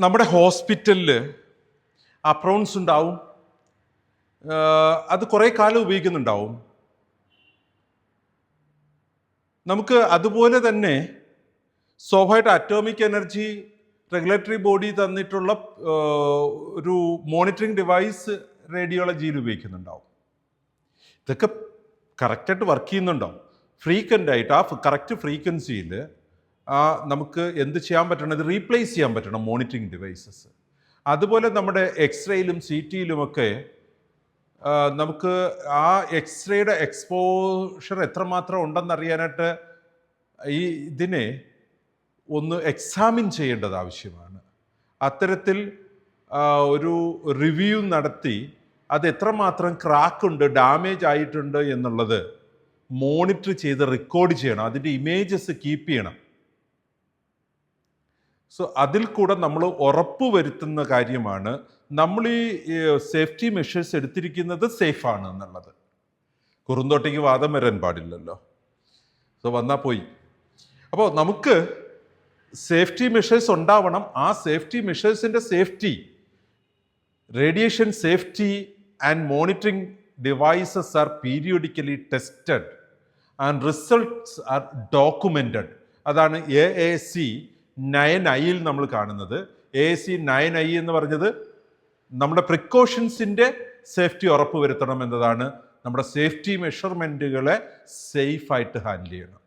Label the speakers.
Speaker 1: നമ്മുടെ ഹോസ്പിറ്റലിൽ അപ്രോൺസ് ഉണ്ടാവും, അത് കുറേ കാലം ഉപയോഗിക്കുന്നുണ്ടാവും. നമുക്ക് അതുപോലെ തന്നെ സ്വാഭാവികമായിട്ട് അറ്റോമിക് എനർജി റെഗുലേറ്ററി ബോഡി തന്നിട്ടുള്ള ഒരു മോണിറ്ററിങ് ഡിവൈസ് റേഡിയോളജിയിൽ ഉപയോഗിക്കുന്നുണ്ടാവും. ഇതൊക്കെ കറക്റ്റായിട്ട് വർക്ക് ചെയ്യുന്നുണ്ടാവും. ഫ്രീക്വൻ്റ് ആയിട്ട് ആ കറക്റ്റ് ഫ്രീക്വൻസിയിൽ നമുക്ക് എന്ത് ചെയ്യാൻ പറ്റണം, ഇത് റീപ്ലേസ് ചെയ്യാൻ പറ്റണം മോണിറ്ററിങ് ഡിവൈസസ്. അതുപോലെ നമ്മുടെ എക്സ്റേയിലും സി ടിയിലുമൊക്കെ നമുക്ക് ആ എക്സ്റേയുടെ എക്സ്പോഷർ എത്രമാത്രം ഉണ്ടെന്നറിയാനായിട്ട് ഇതിനെ ഒന്ന് എക്സാമിൻ ചെയ്യേണ്ടത് ആവശ്യമാണ്. അത്തരത്തിൽ ഒരു റിവ്യൂ നടത്തി അത് എത്രമാത്രം ക്രാക്കുണ്ട്, ഡാമേജ് ആയിട്ടുണ്ട് എന്നുള്ളത് മോണിറ്റർ ചെയ്ത് റെക്കോർഡ് ചെയ്യണം. അതിൻ്റെ ഇമേജസ് കീപ്പ് ചെയ്യണം. സോ അതിൽ കൂടെ നമ്മൾ ഉറപ്പ് വരുത്തുന്ന കാര്യമാണ് നമ്മൾ ഈ സേഫ്റ്റി മെഷേഴ്സ് എടുത്തിരിക്കുന്നത് സേഫാണ് എന്നുള്ളത്. കുറുന്തോട്ടയ്ക്ക് വാദം വരാൻ പാടില്ലല്ലോ. സോ വന്നാൽ പോയി. അപ്പോൾ നമുക്ക് സേഫ്റ്റി മെഷേഴ്സ് ഉണ്ടാവണം. ആ സേഫ്റ്റി മെഷേഴ്സിൻ്റെ safety, radiation safety and monitoring devices are periodically tested and results are documented. അതാണ് AAC 9I നമ്മൾ കാണുന്നത്. AAC 9I എന്ന് പറഞ്ഞത് നമ്മുടെ പ്രിക്കോഷൻസിൻ്റെ സേഫ്റ്റി ഉറപ്പ് വരുത്തണം എന്നതാണ്. നമ്മുടെ സേഫ്റ്റി മെഷർമെൻറ്റുകളെ സേഫായിട്ട് ഹാൻഡിൽ ചെയ്യണം.